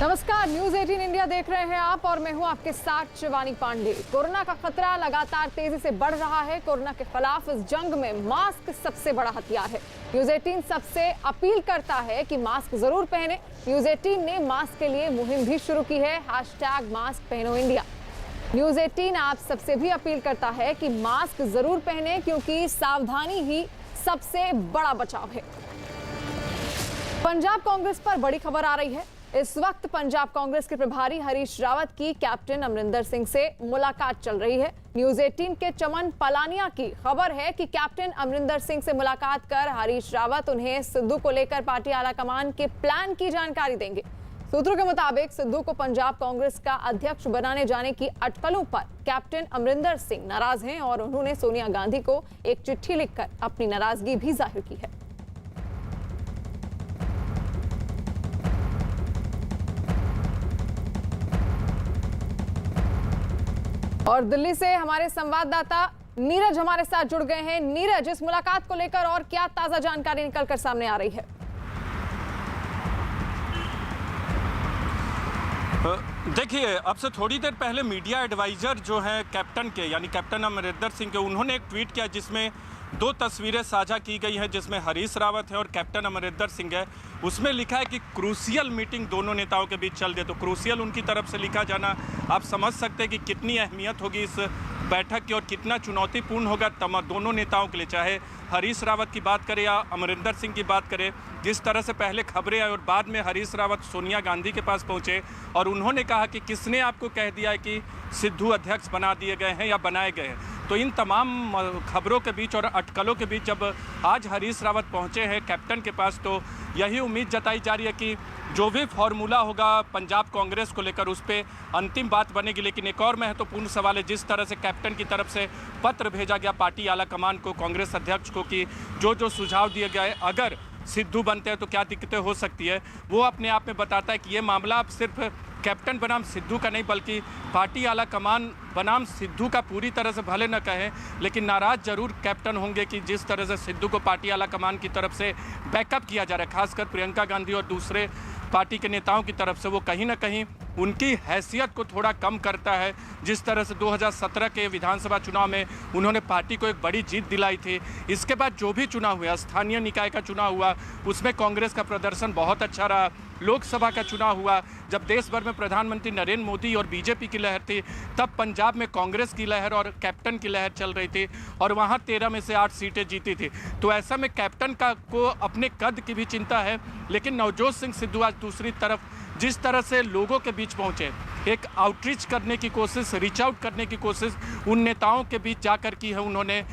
नमस्कार, news 18 India देख रहे हैं आप और मैं हूं आपके साथ शिवानी पांडे। कोरोना का खतरा लगातार तेजी से बढ़ रहा है। कोरोना के खिलाफ इस जंग में मास्क सबसे बड़ा हथियार है। न्यूज 18 सबसे अपील करता है कि मास्क जरूर पहने। न्यूज 18 ने मास्क के लिए मुहिम भी शुरू की है, #मास्क पहनो इंडिया। न्यूज 18 आप सबसे भी अपील करता है कि मास्क जरूर पहने, क्योंकि सावधानी ही सबसे बड़ा बचाव है। पंजाब कांग्रेस पर बड़ी खबर आ रही है। इस वक्त पंजाब कांग्रेस के प्रभारी हरीश रावत की कैप्टन अमरिंदर सिंह से मुलाकात चल रही है। न्यूज 18 के चमन पलानिया की खबर है कि कैप्टन अमरिंदर सिंह से मुलाकात कर हरीश रावत उन्हें सिद्धू को लेकर पार्टी आलाकमान के प्लान की जानकारी देंगे। सूत्रों के मुताबिक सिद्धू को पंजाब कांग्रेस का अध्यक्ष बनाने जाने की अटकलों पर कैप्टन अमरिंदर सिंह नाराज हैं और उन्होंने सोनिया गांधी को एक चिट्ठी लिखकर अपनी नाराजगी भी जाहिर की है। और दिल्ली से हमारे संवाददाता नीरज हमारे साथ जुड़ गए हैं। नीरज, इस मुलाकात को लेकर और क्या ताजा जानकारी निकलकर सामने आ रही है? देखिए, अब से थोड़ी देर पहले मीडिया एडवाइजर जो है कैप्टन के, यानी कैप्टन अमरिंदर सिंह के, उन्होंने एक ट्वीट किया जिसमें 2 तस्वीरें साझा की गई हैं, जिसमें हरीश रावत है और कैप्टन अमरिंदर सिंह है। उसमें लिखा है कि क्रूशियल मीटिंग दोनों नेताओं के बीच चल रही है। तो क्रूशियल उनकी तरफ से लिखा जाना आप समझ सकते हैं कि कितनी अहमियत होगी इस बैठक की और कितना चुनौतीपूर्ण होगा दोनों नेताओं के लिए, चाहे हरीश रावत की बात करें या अमरिंदर सिंह की बात करें। जिस तरह से पहले खबरें आई और बाद में हरीश रावत सोनिया गांधी के पास पहुंचे और उन्होंने कहा कि किसने आपको कह दिया है कि सिद्धू अध्यक्ष बना दिए गए हैं या बनाए गए हैं। तो इन तमाम खबरों के बीच और अटकलों के बीच जब आज हरीश रावत पहुंचे हैं कैप्टन के पास, तो यही उम्मीद जताई जा रही है कि जो भी फॉर्मूला होगा पंजाब कांग्रेस को लेकर उस पर अंतिम बात बनेगी। लेकिन एक और महत्वपूर्ण सवाल है, जिस तरह से कैप्टन की तरफ से पत्र भेजा गया पार्टी आलाकमान को, कांग्रेस अध्यक्ष को, कि जो सुझाव दिए गए अगर सिद्धू बनते हैं तो क्या दिक्कतें हो सकती है, वो अपने आप में बताता है कि ये मामला अब सिर्फ कैप्टन बनाम सिद्धू का नहीं बल्कि पार्टी आलाकमान बनाम सिद्धू का पूरी तरह से भले न कहें, लेकिन नाराज जरूर कैप्टन होंगे कि जिस तरह से सिद्धू को पार्टी आलाकमान की तरफ से बैकअप किया जा रहा है, खासकर प्रियंका गांधी और दूसरे पार्टी के नेताओं की तरफ से, वो कहीं ना कहीं उनकी हैसियत को थोड़ा कम करता है। जिस तरह से 2017 के विधानसभा चुनाव में उन्होंने पार्टी को एक बड़ी जीत दिलाई थी, इसके बाद जो भी चुनाव हुआ, स्थानीय निकाय का चुनाव हुआ, उसमें कांग्रेस का प्रदर्शन बहुत अच्छा रहा। लोकसभा का चुनाव हुआ, जब देश भर में प्रधानमंत्री नरेंद्र मोदी और बीजेपी की लहर थी, तब पंजाब में कांग्रेस की लहर और कैप्टन की लहर चल रही थी और वहाँ 13 में से 8 सीटें जीती थी। तो ऐसा में कैप्टन को अपने कद की भी चिंता है। लेकिन नवजोत सिंह सिद्धू आज दूसरी तरफ जिस तरह से लोगों के बीच पहुंचे, एक आउटरीच करने की कोशिश, रीच आउट करने की कोशिश उन नेताओं के बीच जाकर की है उन्होंने,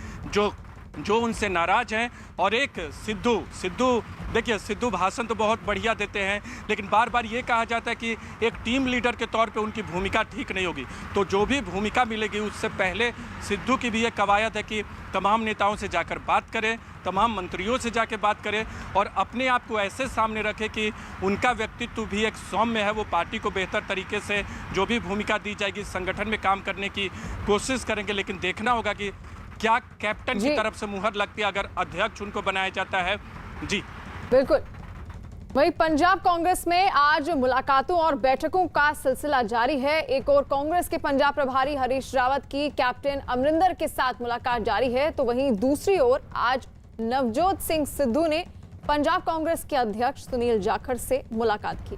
जो उनसे नाराज हैं। और एक सिद्धू देखिए, सिद्धू भाषण तो बहुत बढ़िया देते हैं, लेकिन बार बार ये कहा जाता है कि एक टीम लीडर के तौर पे उनकी भूमिका ठीक नहीं होगी। तो जो भी भूमिका मिलेगी उससे पहले सिद्धू की भी ये कवायद है कि तमाम नेताओं से जाकर बात करें, तमाम मंत्रियों से जाकर बात करें और अपने आप को ऐसे सामने रखें कि उनका व्यक्तित्व भी एक सौम्य है। वो पार्टी को बेहतर तरीके से जो भी भूमिका दी जाएगी संगठन में काम करने की कोशिश करेंगे। लेकिन देखना होगा कि क्या कैप्टन की तरफ से मुहर लगती है अगर अध्यक्ष उनको बनाया जाता है। जी बिल्कुल। वहीं पंजाब कांग्रेस में आज मुलाकातों और बैठकों का सिलसिला जारी है। एक और कांग्रेस के पंजाब प्रभारी हरीश रावत की कैप्टन अमरिंदर के साथ मुलाकात जारी है, तो वहीं दूसरी ओर आज नवजोत सिंह सिद्धू ने पंजाब कांग्रेस के अध्यक्ष सुनील जाखड़ से मुलाकात की।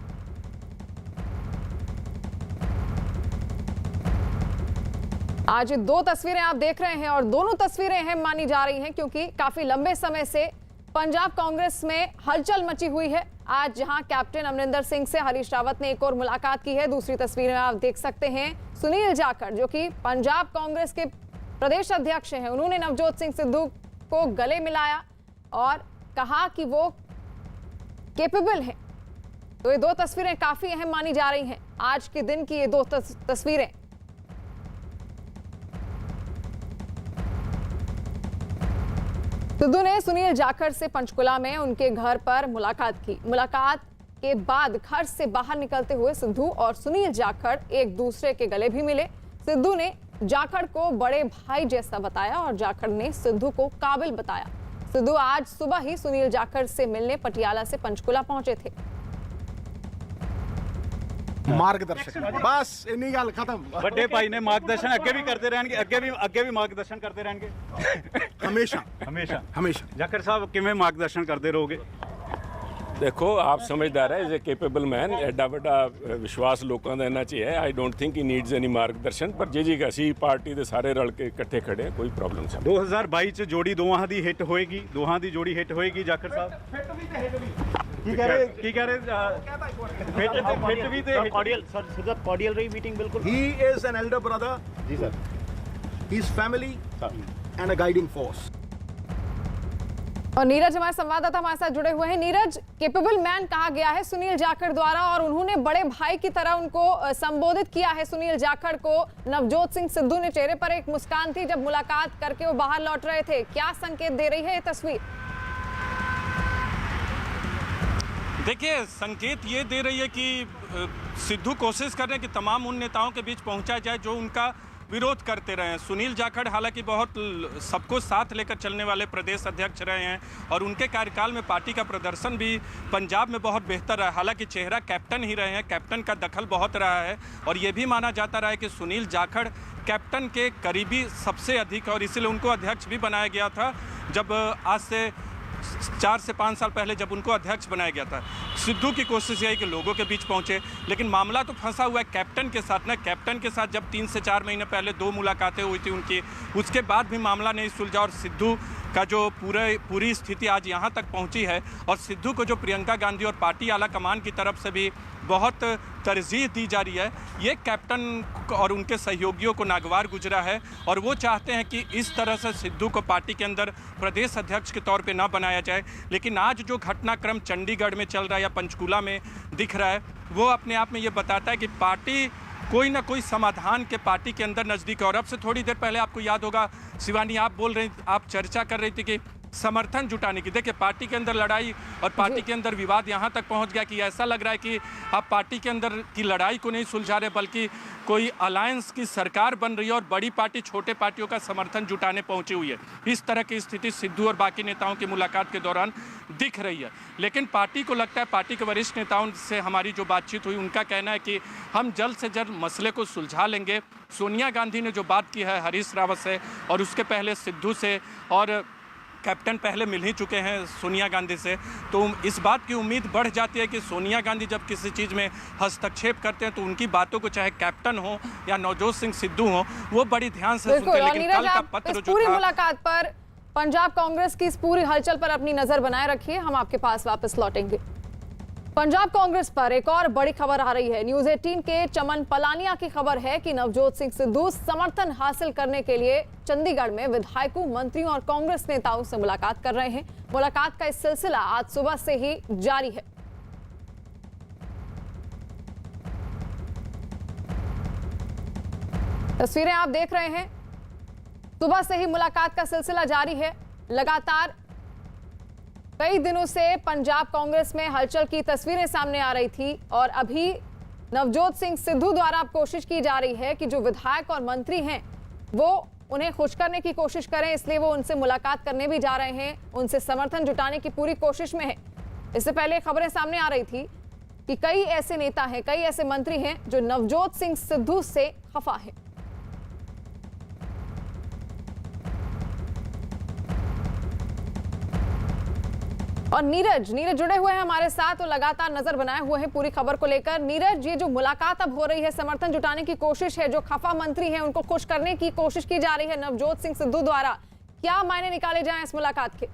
आज 2 तस्वीरें आप देख रहे हैं और दोनों तस्वीरें अहम मानी जा रही हैं, क्योंकि काफी लंबे समय से पंजाब कांग्रेस में हलचल मची हुई है। आज जहां कैप्टन अमरिंदर सिंह से हरीश रावत ने एक और मुलाकात की है, दूसरी तस्वीर में आप देख सकते हैं सुनील जाखड़, जो कि पंजाब कांग्रेस के प्रदेश अध्यक्ष हैं, उन्होंने नवजोत सिंह सिद्धू को गले मिलाया और कहा कि वो कैपेबल हैं। तो ये 2 तस्वीरें काफी अहम मानी जा रही हैं। आज के दिन की ये 2 तस्वीरें। सिद्धू ने सुनील जाखड़ से पंचकुला में उनके घर पर मुलाकात की। मुलाकात के बाद घर से बाहर निकलते हुए सिद्धू और सुनील जाखड़ एक दूसरे के गले भी मिले। सिद्धू ने जाखड़ को बड़े भाई जैसा बताया और जाखड़ ने सिद्धू को काबिल बताया। सिद्धू आज सुबह ही सुनील जाखड़ से मिलने पटियाला से पंचकुला पहुंचे थे। ਮਾਰਗਦਰਸ਼ਕ ਬਸ ਇੰਨੀ ਗੱਲ ਖਤਮ ਵੱਡੇ ਭਾਈ ਨੇ ਮਾਰਗਦਰਸ਼ਨ ਅੱਗੇ ਵੀ ਕਰਦੇ ਰਹਿਣਗੇ, ਅੱਗੇ ਵੀ ਮਾਰਗਦਰਸ਼ਨ ਕਰਦੇ ਰਹਿਣਗੇ ਹਮੇਸ਼ਾ ਹਮੇਸ਼ਾ। ਹਮੇਸ਼ਾ ਜਾਖੜ ਸਾਹਿਬ ਕਿਵੇਂ ਮਾਰਗਦਰਸ਼ਨ ਕਰਦੇ ਰਹੋਗੇ? ਦੇਖੋ ਆਪ ਸਮਝਦਾਰ ਹੈ, ਇਜ਼ ਅ ਕੈਪੇਬਲ ਮੈਨ, ਐਡਾ ਵੱਡਾ ਵਿਸ਼ਵਾਸ ਲੋਕਾਂ ਦਾ ਇਹਨਾਂ 'ਚ ਹੈ। I don't think he needs any ਮਾਰਗਦਰਸ਼ਨ, ਪਰ ਜੀ ਅਸੀਂ ਪਾਰਟੀ ਦੇ ਸਾਰੇ ਰਲ ਕੇ ਇਕੱਠੇ ਖੜੇ ਹਾਂ, ਕੋਈ ਪ੍ਰੋਬਲਮ ਨਹੀਂ। 2022 ਚ ਜੋੜੀ ਦੋਹਾਂ ਦੀ ਹਿੱਟ ਹੋਏਗੀ, ਦੋਹਾਂ ਦੀ ਜੋੜੀ ਹਿੱਟ ਹੋਏਗੀ। ਜਾਖੜ ਸਾਹਿਬ ਕੀ ਕਹਿ ਰਹੇ ਫਿੱਟ ਵੀ ਤੇ cordial sir cordial रही मीटिंग बिल्कुल he is an elder brother जी sir he is family and a guiding force. और नीरज हमारे संवाददाता हमारे साथ जुड़े हुए हैं। नीरज, कैपेबल मैन कहा गया है सुनील जाखड़ द्वारा और उन्होंने बड़े भाई की तरह उनको संबोधित किया है सुनील जाखड़ को। नवजोत सिंह सिद्धू ने चेहरे पर एक मुस्कान थी जब मुलाकात करके वो बाहर लौट रहे थे। क्या संकेत दे रही है ये तस्वीर? देखिए, संकेत ये दे रही है कि सिद्धू कोशिश कर रहे हैं कि तमाम उन नेताओं के बीच पहुंचा जाए जो उनका विरोध करते रहे हैं। सुनील जाखड़ हालांकि बहुत सबको साथ लेकर चलने वाले प्रदेश अध्यक्ष रहे हैं और उनके कार्यकाल में पार्टी का प्रदर्शन भी पंजाब में बहुत बेहतर रहा। हालांकि चेहरा कैप्टन ही रहे हैं, कैप्टन का दखल बहुत रहा है और ये भी माना जाता रहा है कि सुनील जाखड़ कैप्टन के करीबी सबसे अधिक, और इसीलिए उनको अध्यक्ष भी बनाया गया था जब आज से 4 से 5 साल पहले जब उनको अध्यक्ष बनाया गया था। सिद्धू की कोशिश यही कि लोगों के बीच पहुंचे, लेकिन मामला तो फंसा हुआ है कैप्टन के साथ ना। कैप्टन के साथ जब 3 से 4 महीने पहले 2 मुलाकातें हुई थी उनकी, उसके बाद भी मामला नहीं सुलझा और सिद्धू का जो पूरी स्थिति आज यहाँ तक पहुँची है और सिद्धू को जो प्रियंका गांधी और पार्टी आला कमान की तरफ से भी बहुत तरजीह दी जा रही है, ये कैप्टन और उनके सहयोगियों को नागवार गुजरा है और वो चाहते हैं कि इस तरह से सिद्धू को पार्टी के अंदर प्रदेश अध्यक्ष के तौर पे ना बनाया जाए। लेकिन आज जो घटनाक्रम चंडीगढ़ में चल रहा है या पंचकूला में दिख रहा है, वो अपने आप में ये बताता है कि पार्टी कोई ना कोई समाधान के पार्टी के अंदर नज़दीक है। और अब से थोड़ी देर पहले आपको याद होगा शिवानी, आप चर्चा कर रही थी कि समर्थन जुटाने की। देखिए, पार्टी के अंदर लड़ाई और पार्टी के अंदर विवाद यहाँ तक पहुँच गया कि ऐसा लग रहा है कि आप पार्टी के अंदर की लड़ाई को नहीं सुलझा रहे, बल्कि कोई अलायंस की सरकार बन रही है और बड़ी पार्टी छोटे पार्टियों का समर्थन जुटाने पहुंची हुई है। इस तरह की स्थिति सिद्धू और बाकी नेताओं की मुलाकात के दौरान दिख रही है। लेकिन पार्टी को लगता है, पार्टी के वरिष्ठ नेताओं से हमारी जो बातचीत हुई, उनका कहना है कि हम जल्द से जल्द मसले को सुलझा लेंगे। सोनिया गांधी ने जो बात की है हरीश रावत से और उसके पहले सिद्धू से, और कैप्टन पहले मिल ही चुके हैं सोनिया गांधी से, तो इस बात की उम्मीद बढ़ जाती है कि सोनिया गांधी जब किसी चीज़ में हस्तक्षेप करते हैं तो उनकी बातों को चाहे कैप्टन हो या नवजोत सिंह सिद्धू हो, वो बड़ी ध्यान से सुनते हैं। लेकिन कल का पत्र जो पूरी मुलाकात पर पंजाब कांग्रेस की इस पूरी हलचल पर अपनी नजर बनाए रखिए, हम आपके पास वापस लौटेंगे। पंजाब कांग्रेस पर एक और बड़ी खबर आ रही है। न्यूज़ 18 के चमन पलानिया की खबर है कि नवजोत सिंह सिद्धू समर्थन हासिल करने के लिए चंडीगढ़ में विधायकों, मंत्रियों और कांग्रेस नेताओं से मुलाकात कर रहे हैं। मुलाकात का इस सिलसिला आज सुबह से ही जारी है। तस्वीरें आप देख रहे हैं, सुबह से ही मुलाकात का सिलसिला जारी है। लगातार कई दिनों से पंजाब कांग्रेस में हलचल की तस्वीरें सामने आ रही थी और अभी नवजोत सिंह सिद्धू द्वारा अब कोशिश की जा रही है कि जो विधायक और मंत्री हैं वो उन्हें खुश करने की कोशिश करें, इसलिए वो उनसे मुलाकात करने भी जा रहे हैं, उनसे समर्थन जुटाने की पूरी कोशिश में है। इससे पहले खबरें सामने आ रही थी कि कई ऐसे नेता हैं, कई ऐसे मंत्री हैं जो नवजोत सिंह सिद्धू से खफा हैं। और नीरज जुड़े हुए हैं हमारे साथ और लगातार नजर बनाए हुए हैं पूरी खबर को लेकर। नीरज, ये जो मुलाकात अब हो रही है, समर्थन जुटाने की कोशिश है, जो खफा मंत्री हैं उनको खुश करने की कोशिश की जा रही है नवजोत सिंह सिद्धू द्वारा, क्या मायने निकाले जाएं इस मुलाकात के?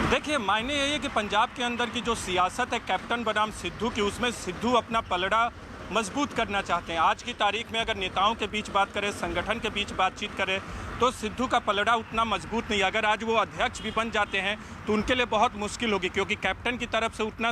देखिए, मायने यही है कि पंजाब के अंदर की जो सियासत है कैप्टन बनाम सिद्धू की, उसमें सिद्धू अपना पलड़ा मजबूत करना चाहते हैं। आज की तारीख में अगर नेताओं के बीच बात करें, संगठन के बीच बातचीत करें, तो सिद्धू का पलड़ा उतना मजबूत नहीं। अगर आज वो अध्यक्ष भी बन जाते हैं तो उनके लिए बहुत मुश्किल होगी, क्योंकि कैप्टन की तरफ से उतना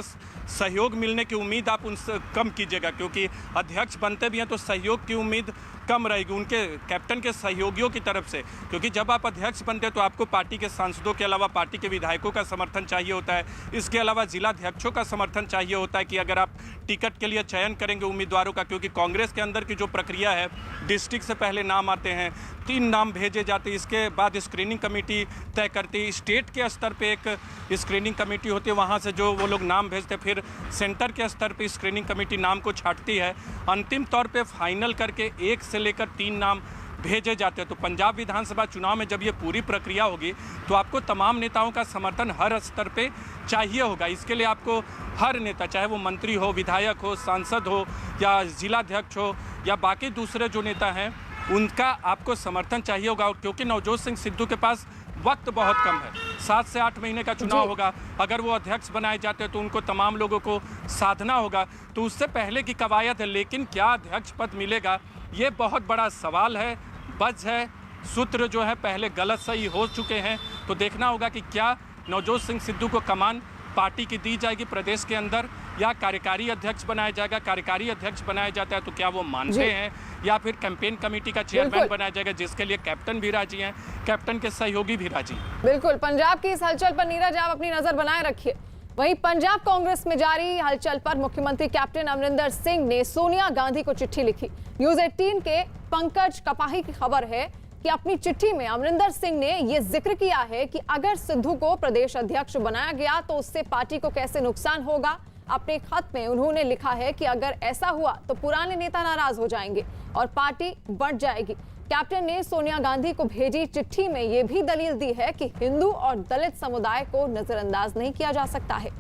सहयोग मिलने की उम्मीद आप उनसे कम कीजिएगा, क्योंकि अध्यक्ष बनते भी हैं तो सहयोग की उम्मीद कम रहेगी उनके कैप्टन के सहयोगियों की तरफ से, क्योंकि जब आप अध्यक्ष बनते हैं तो आपको पार्टी के सांसदों के अलावा पार्टी के विधायकों का समर्थन चाहिए होता है। इसके अलावा जिला अध्यक्षों का समर्थन चाहिए होता है कि अगर आप टिकट के लिए चयन करेंगे उम्मीदवारों का, क्योंकि कांग्रेस के अंदर की जो प्रक्रिया है, डिस्ट्रिक्ट से पहले नाम आते हैं, 3 नाम भेजे जाते हैं, इसके बाद स्क्रीनिंग कमेटी तय करती है, स्टेट के स्तर पे एक स्क्रीनिंग कमेटी होती है, वहाँ से जो वो लोग नाम भेजते हैं, फिर सेंटर के स्तर पे स्क्रीनिंग कमेटी नाम को छांटती है, अंतिम तौर पे फाइनल करके 1 से लेकर 3 नाम भेजे जाते हैं। तो पंजाब विधानसभा चुनाव में जब ये पूरी प्रक्रिया होगी तो आपको तमाम नेताओं का समर्थन हर स्तर पे चाहिए होगा। इसके लिए आपको हर नेता, चाहे वो मंत्री हो, विधायक हो, सांसद हो या जिलाध्यक्ष हो या बाकी दूसरे जो नेता हैं, उनका आपको समर्थन चाहिए होगा। क्योंकि नवजोत सिंह सिद्धू के पास वक्त बहुत कम है, 7 से 8 महीने का चुनाव होगा। अगर वो अध्यक्ष बनाए जाते हैं तो उनको तमाम लोगों को साधना होगा, तो उससे पहले की कवायद है। लेकिन क्या अध्यक्ष पद मिलेगा, ये बहुत बड़ा सवाल है, बज है। सूत्र जो है पहले गलत सही हो चुके हैं, तो देखना होगा कि क्या नवजोत सिंह सिद्धू को कमान पार्टी की दी जाएगी प्रदेश के अंदर, या कार्यकारी अध्यक्ष बनाया जाएगा। कार्यकारी अध्यक्ष बनाया जाता है तो क्या वो मानते हैं, या फिर कैंपेन कमेटी का चेयरमैन बनाया जाएगा, जिसके लिए कैप्टन भी राजी हैं, कैप्टन के सहयोगी भी राजी हैं। बिल्कुल, पंजाब की इस हलचल पर नीरज आप अपनी नजर बनाए रखिए। वहीं पंजाब कांग्रेस में जारी हलचल पर मुख्यमंत्री कैप्टन अमरिंदर सिंह ने सोनिया गांधी को चिट्ठी लिखी। न्यूज 18 के पंकज कपाही की खबर है कि अपनी चिट्ठी में अमरिंदर सिंह ने यह जिक्र किया है कि अगर सिद्धू को प्रदेश अध्यक्ष बनाया गया तो उससे पार्टी को कैसे नुकसान होगा। अपने खत में उन्होंने लिखा है कि अगर ऐसा हुआ तो पुराने नेता नाराज हो जाएंगे और पार्टी बढ़ जाएगी। कैप्टन ने सोनिया गांधी को भेजी चिट्ठी में यह भी दलील दी है कि हिंदू और दलित समुदाय को नजरअंदाज नहीं किया जा सकता है।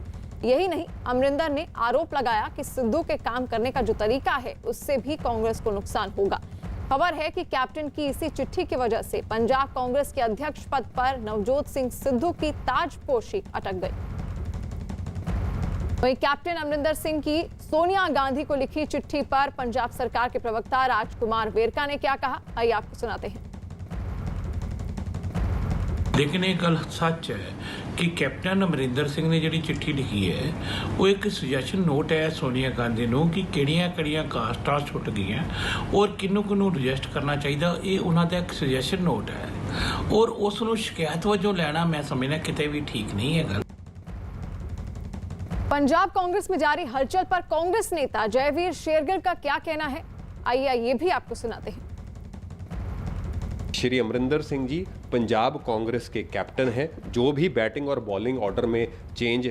यही नहीं, अमरिंदर ने आरोप लगाया कि सिद्धू के काम करने का जो तरीका है उससे भी कांग्रेस को नुकसान होगा। खबर है कि कैप्टन की इसी चिट्ठी की वजह से पंजाब कांग्रेस के अध्यक्ष पद पर नवजोत सिंह सिद्धू की ताजपोशी अटक गई। वहीं कैप्टन अमरिंदर सिंह की सोनिया गांधी को लिखी चिट्ठी पर पंजाब सरकार के प्रवक्ता राजकुमार वेरका ने क्या कहा, आइए आपको सुनाते हैं। लेकिन ये गल सच है कि कैप्टन अमरिंदर सिंह ने जी चिट्ठी लिखी है वो एक सुजैशन नोट है सोनिया गांधी को कि किहड़ियां कास्टां छुट गई और किन्नू रजिस्ट करना चाहिए। ये उन्होंने एक सुजैशन नोट है और उसनों शिकायत वजों लेना मैं समझना किते भी ठीक नहीं है गल। पंजाब कांग्रेस में जारी हलचल पर कांग्रेस नेता जयवीर शेरगिल का क्या कहना है, आइए ये भी आपको सुनाते हैं। श्री अमरिंदर सिंह जी पंजाब कांग्रेस के कैप्टन हैं। जो भी बैटिंग और बॉलिंग ऑर्डर में चेंज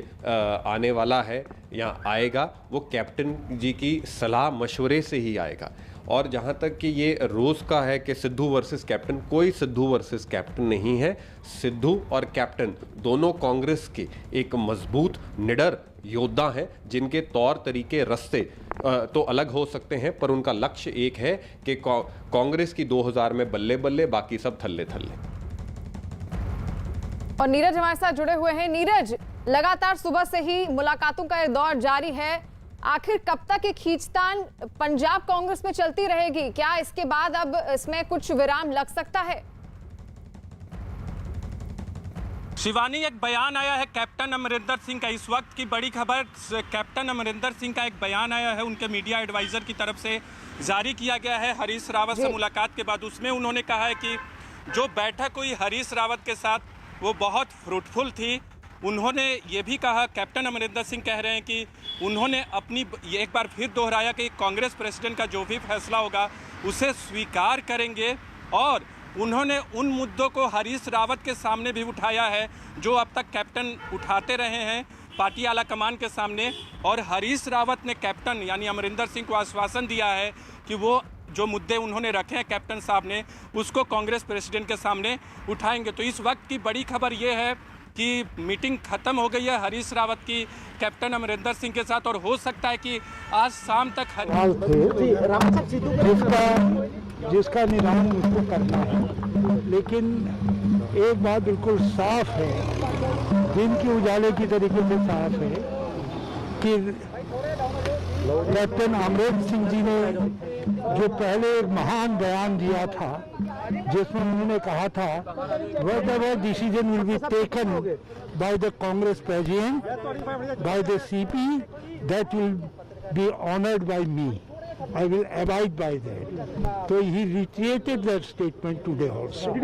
आने वाला है या आएगा वो कैप्टन जी की सलाह मशवरे से ही आएगा। और जहाँ तक कि ये रोज़ का है कि सिद्धू वर्सेस कैप्टन, कोई सिद्धू वर्सेस कैप्टन नहीं है। सिद्धू और कैप्टन दोनों कांग्रेस के एक मजबूत निडर योद्धा हैं, जिनके तौर तरीके रास्ते तो अलग हो सकते हैं पर उनका लक्ष्य एक है कि कांग्रेस की 2000 में बल्ले बल्ले, बाकी सब थल्ले थल्ले। और नीरज हमारे साथ जुड़े हुए हैं। नीरज, लगातार सुबह से ही मुलाकातों का दौर जारी है, आखिर कब तक ये खींचतान पंजाब कांग्रेस में चलती रहेगी? क्या इसके बाद अब इसमें कुछ विराम लग सकता है? शिवानी, एक बयान आया है कैप्टन अमरिंदर सिंह का। इस वक्त की बड़ी खबर, कैप्टन अमरिंदर सिंह का एक बयान आया है, उनके मीडिया एडवाइज़र की तरफ से जारी किया गया है हरीश रावत से मुलाकात के बाद। उसमें उन्होंने कहा है कि जो बैठक हुई हरीश रावत के साथ वो बहुत फ्रूटफुल थी। उन्होंने ये भी कहा, कैप्टन अमरिंदर सिंह कह रहे हैं कि उन्होंने अपनी एक बार फिर दोहराया कि कांग्रेस प्रेसिडेंट का जो भी फैसला होगा उसे स्वीकार करेंगे। और उन्होंने उन मुद्दों को हरीश रावत के सामने भी उठाया है जो अब तक कैप्टन उठाते रहे हैं पार्टी आला कमान के सामने। और हरीश रावत ने कैप्टन यानी अमरिंदर सिंह को आश्वासन दिया है कि वो जो मुद्दे उन्होंने रखे हैं कैप्टन साहब ने उसको कांग्रेस प्रेसिडेंट के सामने उठाएंगे। तो इस वक्त की बड़ी खबर ये है कि मीटिंग खत्म हो गई है हरीश रावत की कैप्टन अमरिंदर सिंह के साथ, और हो सकता है कि आज शाम तक जिसका निदान उसको करना है। लेकिन एक बात बिल्कुल साफ है, दिन के उजाले की तरीके से साफ है कि कैप्टन अमरिंदर सिंह जी ने जो पहले एक महान बयान दिया था जिसमें उन्होंने कहा था whatever decision will be taken by the Congress President, by the CP, that will be honored by me। I will abide by that. So he reiterated that statement today also.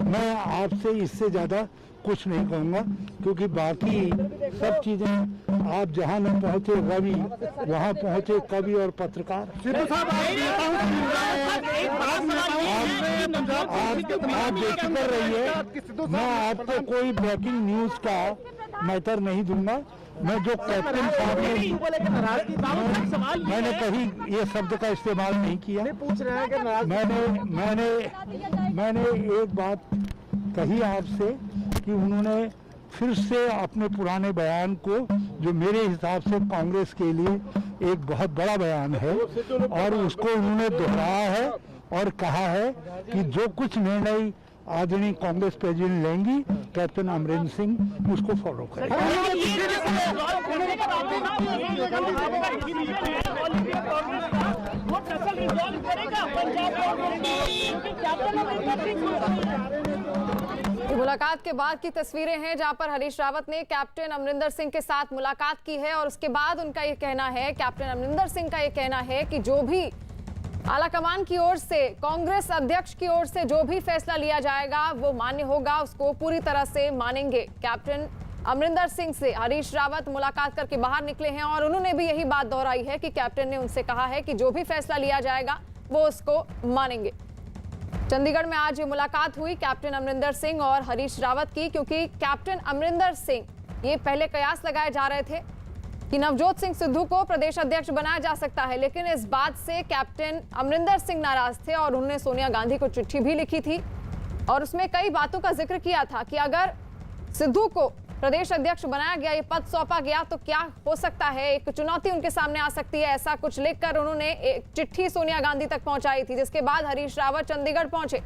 मैं आपसे इससे ज्यादा कुछ नहीं कहूँगा, क्योंकि बाकी सब चीजें आप जहाँ न पहुँचे रवि, वहाँ पहुँचे कवि और पत्रकार। आप बेफिक्र रहिए, मैं आपको कोई ब्रेकिंग न्यूज का मैटर नहीं दूंगा। मैं जो कैप्टन साहब ने, मैंने कहीं ये शब्द का इस्तेमाल नहीं किया। मैंने एक बात कही आपसे कि उन्होंने फिर से अपने पुराने बयान को, जो मेरे हिसाब से कांग्रेस के लिए एक बहुत बड़ा बयान है, और उसको उन्होंने दोहराया है और कहा है कि जो कुछ निर्णय आदरणीय कांग्रेस प्रेसिडेंट लेंगी, कैप्टन अमरिंदर सिंह उसको फॉलो करेंगे। मुलाकात के बाद की तस्वीरें हैं जहां पर हरीश रावत ने कैप्टन अमरिंदर सिंह के साथ मुलाकात की है और उसके बाद उनका ये कहना है, कैप्टन अमरिंदर सिंह का ये कहना है कि जो भी आलाकमान की ओर से, कांग्रेस अध्यक्ष की ओर से जो भी फैसला लिया जाएगा वो मान्य होगा, उसको पूरी तरह से मानेंगे। कैप्टन अमरिंदर सिंह से हरीश रावत मुलाकात करके बाहर निकले हैं और उन्होंने भी यही बात दोहराई है कि कैप्टन ने उनसे कहा है कि जो भी फैसला लिया जाएगा वो उसको मानेंगे। चंडीगढ़ में आज ये मुलाकात हुई कैप्टन अमरिंदर सिंह और हरीश रावत की, क्योंकि कैप्टन अमरिंदर सिंह ये पहले कयास लगाए जा रहे थे कि नवजोत सिंह सिद्धू को प्रदेश अध्यक्ष बनाया जा सकता है, लेकिन इस बात से कैप्टन अमरिंदर सिंह नाराज थे और उन्होंने सोनिया गांधी को चिट्ठी भी लिखी थी और उसमें कई बातों का जिक्र किया था कि अगर सिद्धू को प्रदेश अध्यक्ष बनाया गया, ये पद सौंपा गया, तो क्या हो सकता है, एक चुनौती उनके सामने आ सकती है। ऐसा कुछ लिखकर उन्होंने एक चिट्ठी सोनिया गांधी तक पहुंचाई थी, जिसके बाद हरीश रावत चंडीगढ़ पहुंचे।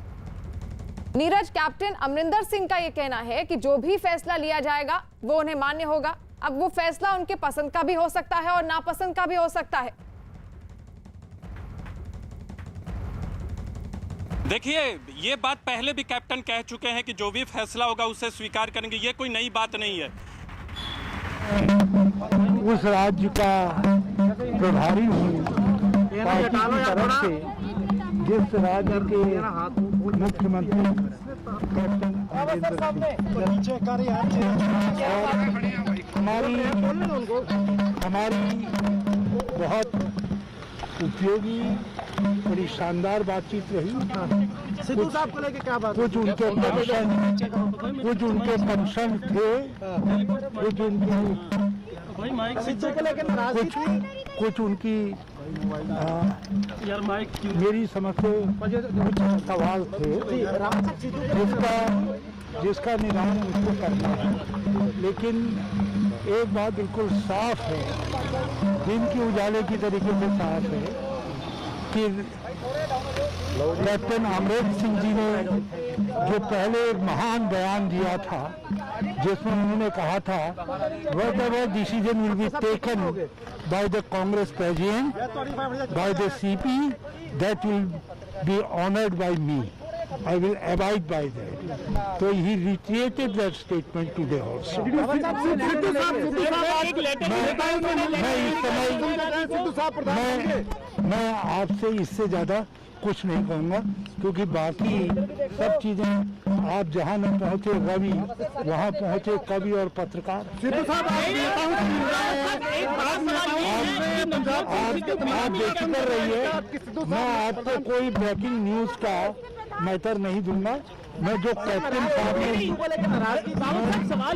नीरज, कैप्टन अमरिंदर सिंह का ये कहना है कि जो भी फैसला लिया जाएगा वो उन्हें मान्य होगा। अब वो फैसला उनके पसंद का भी हो सकता है और नापसंद का भी हो सकता है। देखिए, ये बात पहले भी कैप्टन कह चुके हैं कि जो भी फैसला होगा उसे स्वीकार करेंगे, ये कोई नई बात नहीं है। उस राज्य का प्रभारी हूँ पार्टी की तरफ से, जिस राज्य के मुख्यमंत्री कैप्टन अमरिंदर सिंह, हमारी बहुत उपयोगी, बड़ी शानदार बातचीत रही। सिद्धू साहब को लेके क्या बात? कुछ उनके कंसर्न थे, कुछ उनकी मेरी समझ से कुछ सवाल थे जिसका निदान मुझको करना है। लेकिन एक बात बिल्कुल साफ है, दिन के उजाले की तरीके से साफ है कि कैप्टन अमरिंदर सिंह जी ने जो पहले एक महान बयान दिया था, जिसमें उन्होंने कहा था, whatever decision will be taken by the Congress President, by the CP, that will be honored by me. I will abide by that. So he reiterated that statement today also. मैं आपसे इससे ज्यादा कुछ नहीं कहूँगा, क्योंकि बाकी सब चीजें आप जहाँ न पहुँचे रवि, वहाँ पहुँचे कवि और पत्रकार। आप बेफिक्र रहिए, मैं आपको कोई ब्रेकिंग न्यूज का मैटर नहीं दूंगा। मैं जो कैप्टन साहब ने,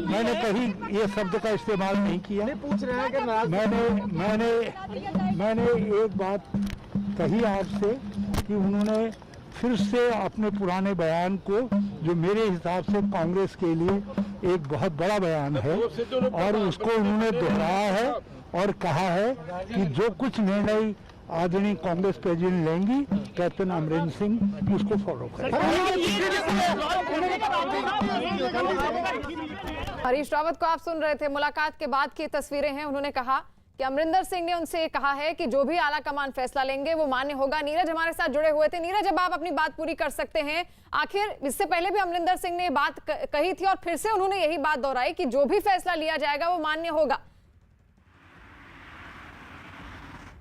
मैंने कहीं ये शब्द का इस्तेमाल नहीं किया। मैंने एक बात कही आपसे कि उन्होंने फिर से अपने पुराने बयान को, जो मेरे हिसाब से कांग्रेस के लिए एक बहुत बड़ा बयान है, और उसको उन्होंने दोहराया है और कहा है कि जो कुछ निर्णय आदरणीय कांग्रेस प्रेसिडेंट लेंगी, कैप्टन अमरिंदर सिंह उसको फॉलो करेंगे। हरीश रावत को आप सुन रहे थे। मुलाकात के बाद की तस्वीरें हैं। उन्होंने कहा कि अमरिंदर सिंह ने उनसे कहा है कि जो भी आला कमान फैसला लेंगे वो मान्य होगा। नीरज हमारे साथ जुड़े हुए थे। नीरज, अब आप अपनी बात पूरी कर सकते हैं। आखिर इससे पहले भी अमरिंदर सिंह ने बात कही थी और फिर से उन्होंने यही बात दोहराई कि जो भी फैसला लिया जाएगा वो मान्य होगा।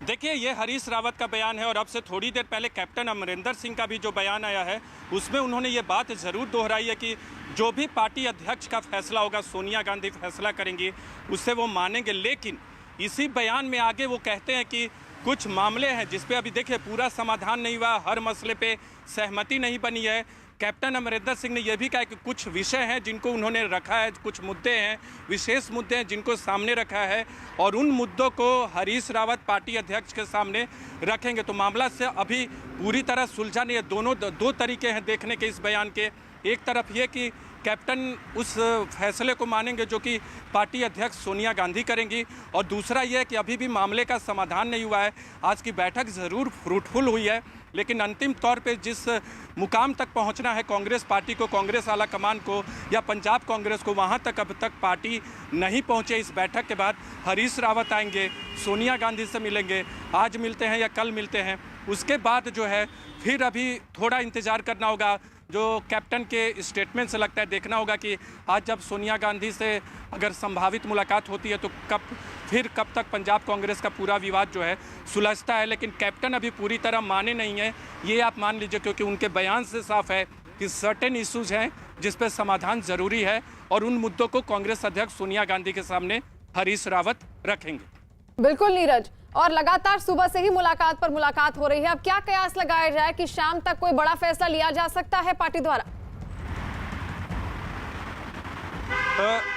देखिए, ये हरीश रावत का बयान है और अब से थोड़ी देर पहले कैप्टन अमरिंदर सिंह का भी जो बयान आया है उसमें उन्होंने ये बात ज़रूर दोहराई है कि जो भी पार्टी अध्यक्ष का फैसला होगा, सोनिया गांधी फैसला करेंगी, उससे वो मानेंगे। लेकिन इसी बयान में आगे वो कहते हैं कि कुछ मामले हैं जिस पे अभी देखिए पूरा समाधान नहीं हुआ, हर मसले पे सहमति नहीं बनी है। कैप्टन अमरिंदर सिंह ने यह भी कहा कि कुछ विषय हैं जिनको उन्होंने रखा है, कुछ मुद्दे हैं, विशेष मुद्दे हैं जिनको सामने रखा है और उन मुद्दों को हरीश रावत पार्टी अध्यक्ष के सामने रखेंगे। तो मामला से अभी पूरी तरह सुलझा नहीं है। दो तरीके हैं देखने के इस बयान के। एक तरफ ये कि कैप्टन उस फैसले को मानेंगे जो कि पार्टी अध्यक्ष सोनिया गांधी करेंगी, और दूसरा यह है कि अभी भी मामले का समाधान नहीं हुआ है। आज की बैठक ज़रूर फ्रूटफुल हुई है, लेकिन अंतिम तौर पे जिस मुकाम तक पहुंचना है कांग्रेस पार्टी को, कांग्रेस आला कमान को या पंजाब कांग्रेस को, वहां तक अब तक पार्टी नहीं पहुंचे। इस बैठक के बाद हरीश रावत आएंगे, सोनिया गांधी से मिलेंगे, आज मिलते हैं या कल मिलते हैं, उसके बाद जो है फिर अभी थोड़ा इंतज़ार करना होगा। जो कैप्टन के स्टेटमेंट से लगता है देखना होगा कि आज जब सोनिया गांधी से अगर संभावित मुलाकात होती है तो कब तक पंजाब कांग्रेस का पूरा विवाद जो है सुलझता है। लेकिन कैप्टन अभी पूरी तरह माने नहीं है, ये आप मान लीजिए, क्योंकि उनके बयान से साफ है कि सर्टेन इश्यूज हैं जिस पर समाधान ज़रूरी है और उन मुद्दों को कांग्रेस अध्यक्ष सोनिया गांधी के सामने हरीश रावत रखेंगे। बिल्कुल नीरज, और लगातार सुबह से ही मुलाकात पर मुलाकात हो रही है। अब क्या कयास लगाया जाए कि शाम तक कोई बड़ा फैसला लिया जा सकता है पार्टी द्वारा?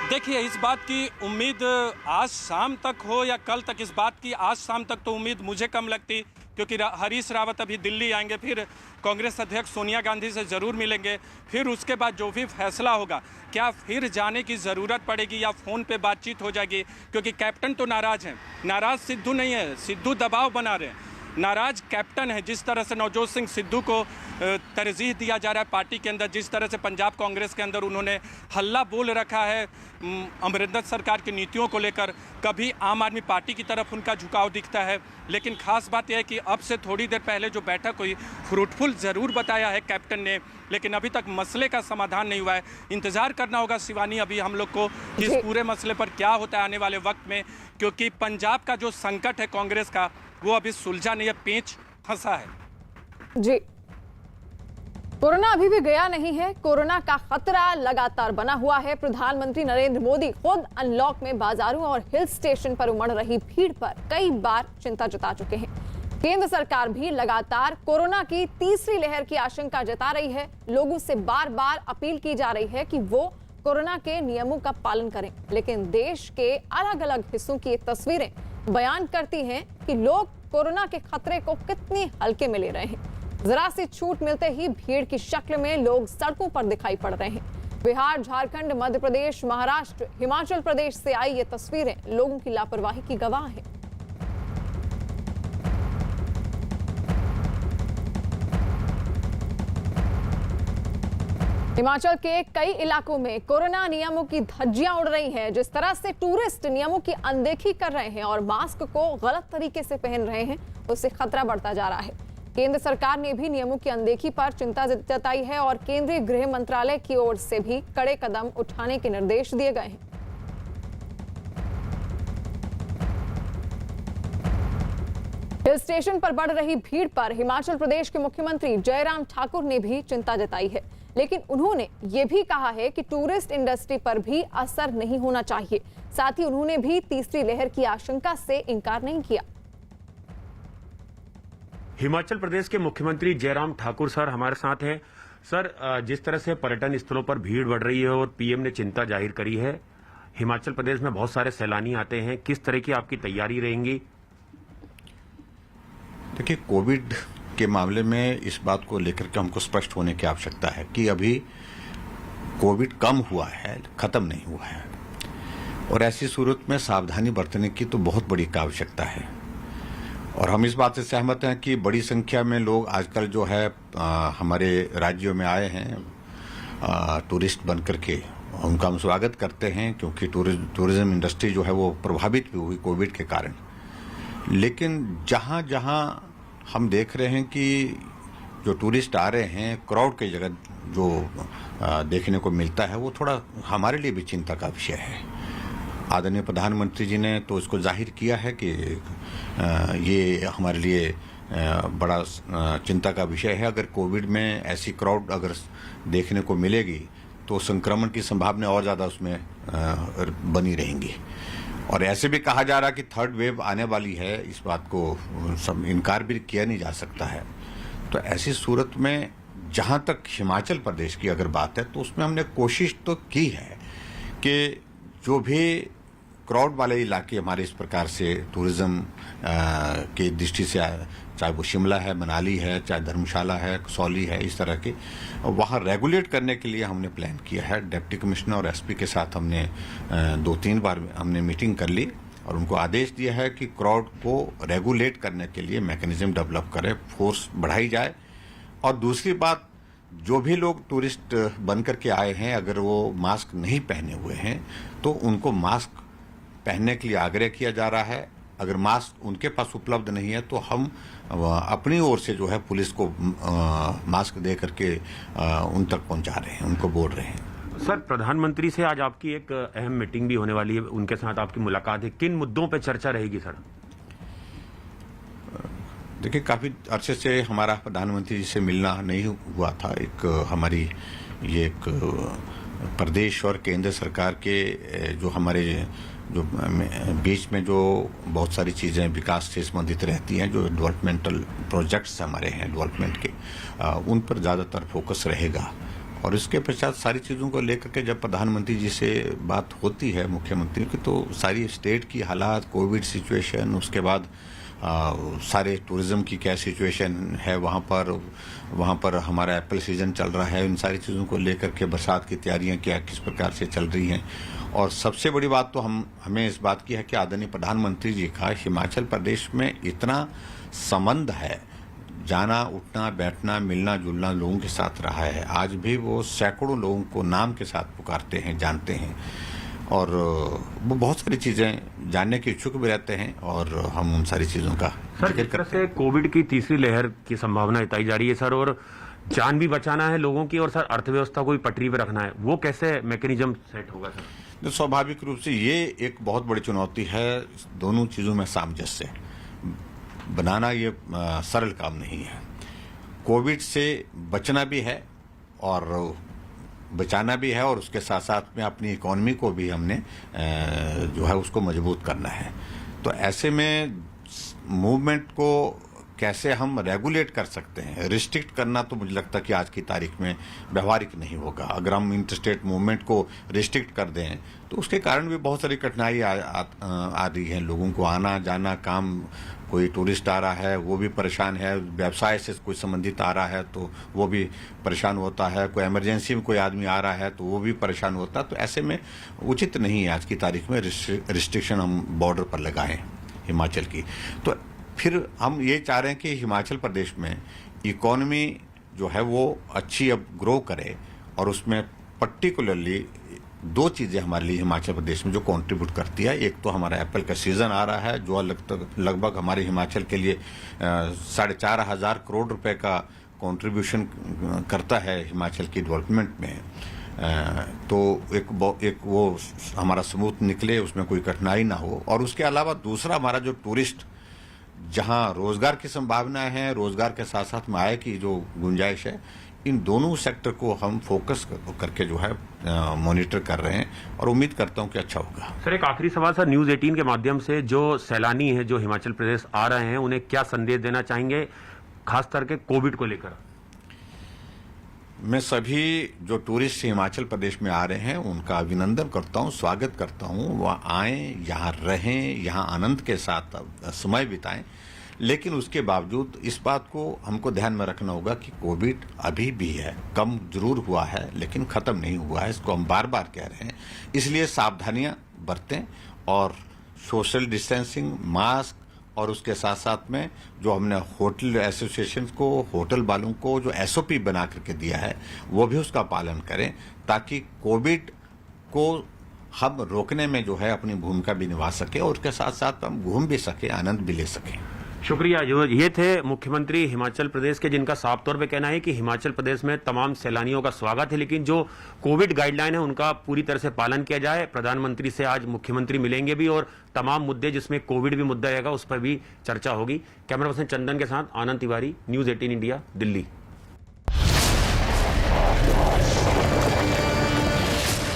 देखिए, इस बात की उम्मीद आज शाम तक हो या कल तक, इस बात की आज शाम तक तो उम्मीद मुझे कम लगती, क्योंकि हरीश रावत अभी दिल्ली आएंगे, फिर कांग्रेस अध्यक्ष सोनिया गांधी से ज़रूर मिलेंगे, फिर उसके बाद जो भी फैसला होगा, क्या फिर जाने की ज़रूरत पड़ेगी या फ़ोन पे बातचीत हो जाएगी, क्योंकि कैप्टन तो नाराज़ हैं। नाराज़ सिद्धू नहीं है, सिद्धू दबाव बना रहे हैं, नाराज कैप्टन है। जिस तरह से नवजोत सिंह सिद्धू को तरजीह दिया जा रहा है पार्टी के अंदर, जिस तरह से पंजाब कांग्रेस के अंदर उन्होंने हल्ला बोल रखा है अमरिंदर सरकार की नीतियों को लेकर, कभी आम आदमी पार्टी की तरफ उनका झुकाव दिखता है। लेकिन खास बात यह है कि अब से थोड़ी देर पहले जो बैठक हुई, फ्रूटफुल ज़रूर बताया है कैप्टन ने, लेकिन अभी तक मसले का समाधान नहीं हुआ है। इंतज़ार करना होगा शिवानी अभी हम लोग को कि इस पूरे मसले पर क्या होता है आने वाले वक्त में, क्योंकि पंजाब का जो संकट है कांग्रेस का, वो अभी सुलझा नहीं है, पेंच फंसा है। जी, कोरोना अभी भी गया नहीं है। कोरोना का खतरा लगातार बना हुआ है। प्रधानमंत्री नरेंद्र मोदी खुद अनलॉक में बाजारों और हिल स्टेशन पर उमड़ रही भीड़ पर कई बार चिंता जता चुके हैं। केंद्र सरकार भी लगातार कोरोना की तीसरी लहर की आशंका जता रही है। लोगों से बार बार अपील की जा रही है कि वो कोरोना के नियमों का पालन करें, लेकिन देश के अलग अलग हिस्सों की तस्वीरें बयान करती हैं कि लोग कोरोना के खतरे को कितने हल्के में ले रहे हैं। जरा सी छूट मिलते ही भीड़ की शक्ल में लोग सड़कों पर दिखाई पड़ रहे हैं। बिहार, झारखंड, मध्य प्रदेश, महाराष्ट्र, हिमाचल प्रदेश से आई ये तस्वीरें लोगों की लापरवाही की गवाह हैं। हिमाचल के कई इलाकों में कोरोना नियमों की धज्जियां उड़ रही हैं। जिस तरह से टूरिस्ट नियमों की अनदेखी कर रहे हैं और मास्क को गलत तरीके से पहन रहे हैं, उससे खतरा बढ़ता जा रहा है। केंद्र सरकार ने भी नियमों की अनदेखी पर चिंता जताई है और केंद्रीय गृह मंत्रालय की ओर से भी कड़े कदम उठाने के निर्देश दिए गए हैं। हिल स्टेशन पर बढ़ रही भीड़ पर हिमाचल प्रदेश के मुख्यमंत्री जयराम ठाकुर ने भी चिंता जताई है, लेकिन उन्होंने ये भी कहा है कि टूरिस्ट इंडस्ट्री पर भी असर नहीं होना चाहिए। साथ ही उन्होंने भी तीसरी लहर की आशंका से इनकार नहीं किया। हिमाचल प्रदेश के मुख्यमंत्री जयराम ठाकुर सर हमारे साथ हैं। सर, जिस तरह से पर्यटन स्थलों पर भीड़ बढ़ रही है और पीएम ने चिंता जाहिर करी है, हिमाचल प्रदेश में बहुत सारे सैलानी आते हैं, किस तरह की आपकी तैयारी रहेंगी? देखिए, कोविड के मामले में इस बात को लेकर के हमको स्पष्ट होने की आवश्यकता है कि अभी कोविड कम हुआ है, खत्म नहीं हुआ है, और ऐसी सूरत में सावधानी बरतने की तो बहुत बड़ी आवश्यकता है। और हम इस बात से सहमत हैं कि बड़ी संख्या में लोग आजकल जो है हमारे राज्यों में आए हैं टूरिस्ट बन करके, उनका हम स्वागत करते हैं, क्योंकि टूरिज्म इंडस्ट्री जो है वो प्रभावित भी हुई कोविड के कारण। लेकिन जहाँ जहाँ हम देख रहे हैं कि जो टूरिस्ट आ रहे हैं, क्राउड की जगह जो देखने को मिलता है, वो थोड़ा हमारे लिए भी चिंता का विषय है। आदरणीय प्रधानमंत्री जी ने तो इसको जाहिर किया है कि ये हमारे लिए बड़ा चिंता का विषय है। अगर कोविड में ऐसी क्राउड अगर देखने को मिलेगी तो संक्रमण की संभावना और ज़्यादा उसमें बनी रहेंगी। और ऐसे भी कहा जा रहा है कि थर्ड वेव आने वाली है, इस बात को सब इनकार भी किया नहीं जा सकता है। तो ऐसी सूरत में जहाँ तक हिमाचल प्रदेश की अगर बात है तो उसमें हमने कोशिश तो की है कि जो भी क्राउड वाले इलाके हमारे इस प्रकार से टूरिज्म की दृष्टि से, चाहे वो शिमला है, मनाली है, चाहे धर्मशाला है, कसौली है, इस तरह के वहाँ रेगुलेट करने के लिए हमने प्लान किया है। डिप्टी कमिश्नर और एसपी के साथ हमने 2-3 बार हमने मीटिंग कर ली और उनको आदेश दिया है कि क्राउड को रेगुलेट करने के लिए मैकेनिज्म डेवलप करें, फोर्स बढ़ाई जाए। और दूसरी बात, जो भी लोग टूरिस्ट बन करके आए हैं, अगर वो मास्क नहीं पहने हुए हैं तो उनको मास्क पहनने के लिए आग्रह किया जा रहा है। अगर मास्क उनके पास उपलब्ध नहीं है तो हम अपनी ओर से जो है पुलिस को मास्क दे करके उन तक पहुंचा रहे हैं, उनको बोल रहे हैं। सर, प्रधानमंत्री से आज आपकी एक अहम मीटिंग भी होने वाली है, उनके साथ आपकी मुलाकात है, किन मुद्दों पर चर्चा रहेगी सर? देखिए, काफ़ी अरसे से हमारा प्रधानमंत्री जी से मिलना नहीं हुआ था। एक हमारी ये एक प्रदेश और केंद्र सरकार के जो हमारे जो बीच में जो बहुत सारी चीज़ें विकास से संबंधित रहती हैं, जो डेवलपमेंटल प्रोजेक्ट्स हमारे हैं डेवलपमेंट के, उन पर ज़्यादातर फोकस रहेगा। और इसके पश्चात सारी चीज़ों को लेकर के जब प्रधानमंत्री जी से बात होती है मुख्यमंत्री की, तो सारी स्टेट की हालात, कोविड सिचुएशन, उसके बाद सारे टूरिज्म की क्या सिचुएशन है वहाँ पर हमारा एप्पल सीजन चल रहा है, इन सारी चीज़ों को लेकर के बरसात की तैयारियाँ क्या किस प्रकार से चल रही हैं। और सबसे बड़ी बात तो हमें इस बात की है कि आदरणीय प्रधानमंत्री जी का हिमाचल प्रदेश में इतना संबंध है, जाना उठना बैठना मिलना जुलना लोगों के साथ रहा है। आज भी वो सैकड़ों लोगों को नाम के साथ पुकारते हैं, जानते हैं, और वो बहुत सारी चीज़ें जानने के इच्छुक भी रहते हैं और हम उन सारी चीज़ों का सर, जिस तरह से कोविड की तीसरी लहर की संभावना जताई जा रही है सर, और जान भी बचाना है लोगों की और सर अर्थव्यवस्था को भी पटरी पर रखना है, वो कैसे मैकेनिज्म सेट होगा सर? तो स्वाभाविक रूप से ये एक बहुत बड़ी चुनौती है। दोनों चीज़ों में सामंजस्य बनाना ये सरल काम नहीं है। कोविड से बचना भी है और बचाना भी है, और उसके साथ साथ में अपनी इकोनॉमी को भी हमने जो है उसको मजबूत करना है। तो ऐसे में मूवमेंट को कैसे हम रेगुलेट कर सकते हैं, रिस्ट्रिक्ट करना तो मुझे लगता है कि आज की तारीख में व्यवहारिक नहीं होगा। अगर हम इंटरस्टेट मूवमेंट को रिस्ट्रिक्ट कर दें तो उसके कारण भी बहुत सारी कठिनाई आ रही है। लोगों को आना जाना, काम, कोई टूरिस्ट आ रहा है वो भी परेशान है, व्यवसाय से कोई संबंधित आ रहा है तो वो भी परेशान होता है, कोई इमरजेंसी में कोई आदमी आ रहा है तो वो भी परेशान होता है। तो ऐसे में उचित नहीं है आज की तारीख में रिस्ट्रिक्शन हम बॉर्डर पर लगाएं हिमाचल की। तो फिर हम ये चाह रहे हैं कि हिमाचल प्रदेश में इकोनॉमी जो है वो अच्छी अब ग्रो करे, और उसमें पर्टिकुलरली 2 चीज़ें हमारे लिए हिमाचल प्रदेश में जो कंट्रीब्यूट करती है। एक तो हमारा एप्पल का सीज़न आ रहा है जो लगभग हमारे हिमाचल के लिए 4,500 करोड़ रुपए का कंट्रीब्यूशन करता है हिमाचल की डेवलपमेंट में। तो एक वो हमारा स्मूथ निकले, उसमें कोई कठिनाई ना हो। और उसके अलावा दूसरा, हमारा जो टूरिस्ट, जहां रोजगार की संभावना है, रोजगार के साथ साथ में आय की जो गुंजाइश है, इन दोनों सेक्टर को हम फोकस करके जो है मॉनिटर कर रहे हैं और उम्मीद करता हूं कि अच्छा होगा। सर, एक आखिरी सवाल सर, न्यूज़ 18 के माध्यम से जो सैलानी हैं जो हिमाचल प्रदेश आ रहे हैं उन्हें क्या संदेश देना चाहेंगे, खास करके कोविड को लेकर? मैं सभी जो टूरिस्ट हिमाचल प्रदेश में आ रहे हैं उनका अभिनंदन करता हूं, स्वागत करता हूं। वह आएँ, यहाँ रहें, यहाँ आनंद के साथ समय बिताएं। लेकिन उसके बावजूद इस बात को हमको ध्यान में रखना होगा कि कोविड अभी भी है, कम जरूर हुआ है लेकिन ख़त्म नहीं हुआ है, इसको हम बार बार कह रहे हैं। इसलिए सावधानियां बरतें और सोशल डिस्टेंसिंग, मास्क, और उसके साथ साथ में जो हमने होटल एसोसिएशन को, होटल वालों को जो SOP बना करके दिया है वो भी उसका पालन करें, ताकि कोविड को हम रोकने में जो है अपनी भूमिका भी निभा सके और उसके साथ साथ हम घूम भी सके, आनंद भी ले सकें। शुक्रिया। ये थे मुख्यमंत्री हिमाचल प्रदेश के, जिनका साफ तौर पे कहना है कि हिमाचल प्रदेश में तमाम सैलानियों का स्वागत है, लेकिन जो कोविड गाइडलाइन है उनका पूरी तरह से पालन किया जाए। प्रधानमंत्री से आज मुख्यमंत्री मिलेंगे भी और तमाम मुद्दे, जिसमें कोविड भी मुद्दा रहेगा, उस पर भी चर्चा होगी। कैमरा पर्सन चंदन के साथ आनंद तिवारी, न्यूज़ 18 इंडिया, दिल्ली।